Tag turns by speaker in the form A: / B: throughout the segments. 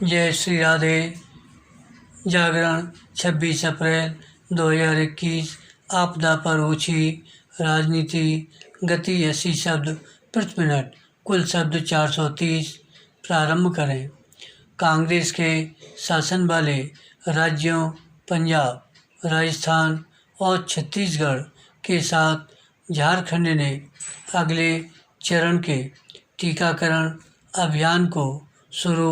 A: जय श्री राधे। जागरण 26 अप्रैल 2021। आपदा पर ओछी राजनीति, गति 80 शब्द प्रति मिनट, कुल शब्द 430। प्रारंभ करें। कांग्रेस के शासन वाले राज्यों पंजाब, राजस्थान और छत्तीसगढ़ के साथ झारखंड ने अगले चरण के टीकाकरण अभियान को शुरू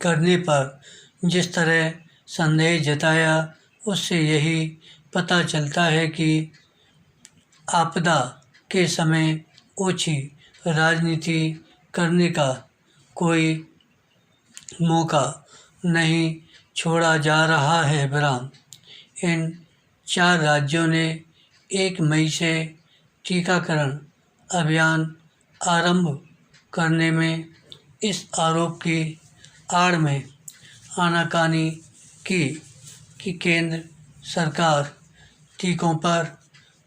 A: करने पर जिस तरह संदेह जताया, उससे यही पता चलता है कि आपदा के समय ओछी राजनीति करने का कोई मौका नहीं छोड़ा जा रहा है। बहरहाल इन 4 राज्यों ने 1 मई से टीकाकरण अभियान आरंभ करने में इस आरोप की आड़ में आनाकानी की कि केंद्र सरकार टीकों पर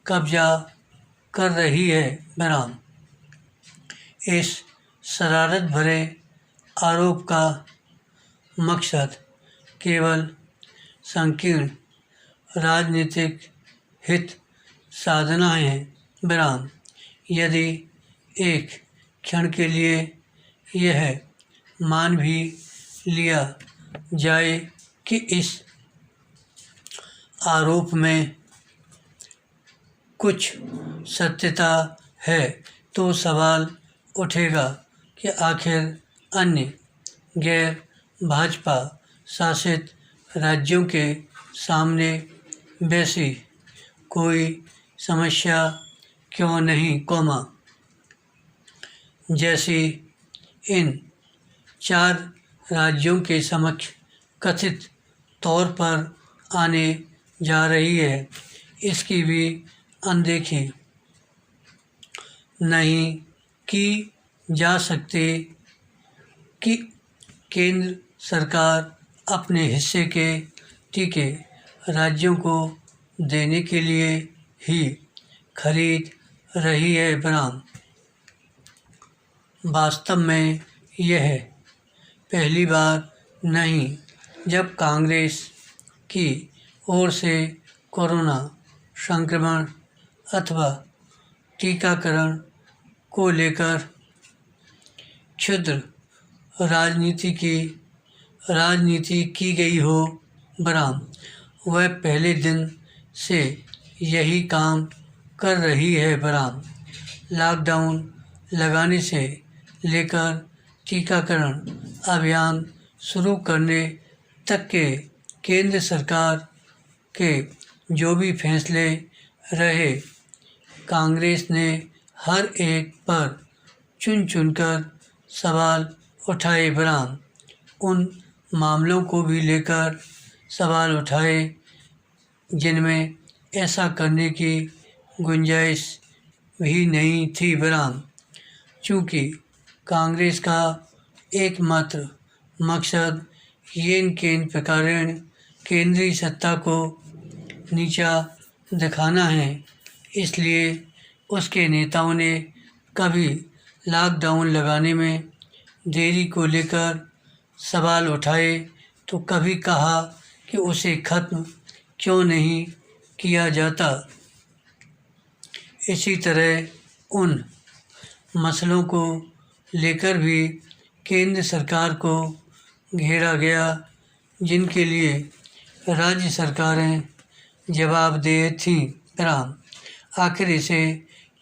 A: कब्जा कर रही है। बहरहाल इस शरारत भरे आरोप का मकसद केवल संकीर्ण राजनीतिक हित साधना है। बहरहाल यदि एक क्षण के लिए यह मान भी लिया जाए कि इस आरोप में कुछ सत्यता है, तो सवाल उठेगा कि आखिर अन्य गैर भाजपा शासित राज्यों के सामने वैसी कोई समस्या क्यों नहीं, जैसी इन 4 राज्यों के समक्ष कथित तौर पर आने जा रही है। इसकी भी अनदेखी नहीं की जा सकती कि केंद्र सरकार अपने हिस्से के टीके राज्यों को देने के लिए ही खरीद रही है। बहरहाल वास्तव में यह पहली बार नहीं जब कांग्रेस की ओर से कोरोना संक्रमण अथवा टीकाकरण को लेकर क्षुद्र राजनीति की गई हो। बहरहाल वह पहले दिन से यही काम कर रही है। बहरहाल लॉकडाउन लगाने से लेकर टीकाकरण अभियान शुरू करने तक के केंद्र सरकार के जो भी फैसले रहे, कांग्रेस ने हर एक पर चुन चुनकर सवाल उठाए। बहरहाल उन मामलों को भी लेकर सवाल उठाए जिनमें ऐसा करने की गुंजाइश भी नहीं थी। बहरहाल चूँकि कांग्रेस का एकमात्र मकसद येन केन प्रकारेण केंद्रीय सत्ता को नीचा दिखाना है, इसलिए उसके नेताओं ने कभी लॉकडाउन लगाने में देरी को लेकर सवाल उठाए तो कभी कहा कि उसे ख़त्म क्यों नहीं किया जाता। इसी तरह उन मसलों को लेकर भी केंद्र सरकार को घेरा गया जिनके लिए राज्य सरकारें जवाबदेह थीं। बहरहाल आखिर इसे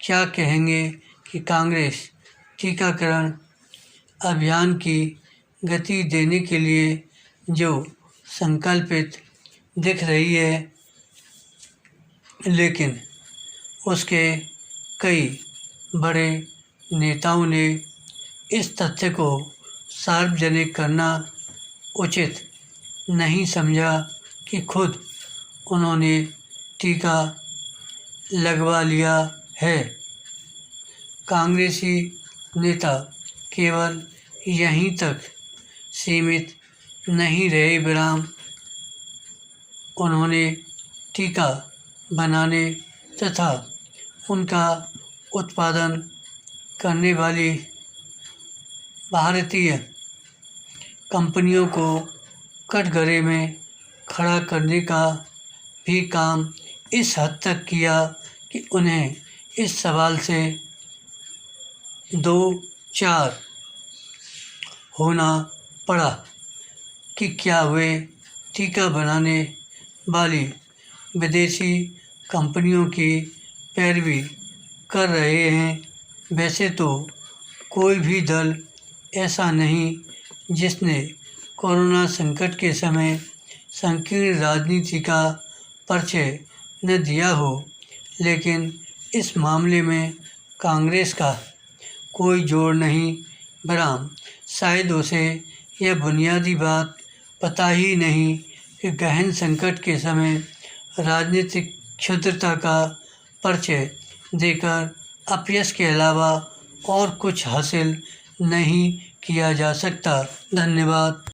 A: क्या कहेंगे कि कांग्रेस टीकाकरण अभियान की गति देने के लिए जो संकल्पित दिख रही है, लेकिन उसके कई बड़े नेताओं ने इस तथ्य को सार्वजनिक करना उचित नहीं समझा कि खुद उन्होंने टीका लगवा लिया है। कांग्रेसी नेता केवल यहीं तक सीमित नहीं रहे, बहरहाल उन्होंने टीका बनाने तथा उनका उत्पादन करने वाली भारतीय कंपनियों को कटघरे में खड़ा करने का भी काम इस हद तक किया कि उन्हें इस सवाल से दो चार होना पड़ा कि क्या वे टीका बनाने वाली विदेशी कंपनियों की पैरवी कर रहे हैं। वैसे तो कोई भी दल ऐसा नहीं जिसने कोरोना संकट के समय संकीर्ण राजनीति का परिचय न दिया हो, लेकिन इस मामले में कांग्रेस का कोई जोड़ नहीं। बराम शायद उसे यह बुनियादी बात पता ही नहीं कि गहन संकट के समय राजनीतिक क्षुद्रता का परिचय देकर अपयश के अलावा और कुछ हासिल नहीं किया जा सकता। धन्यवाद।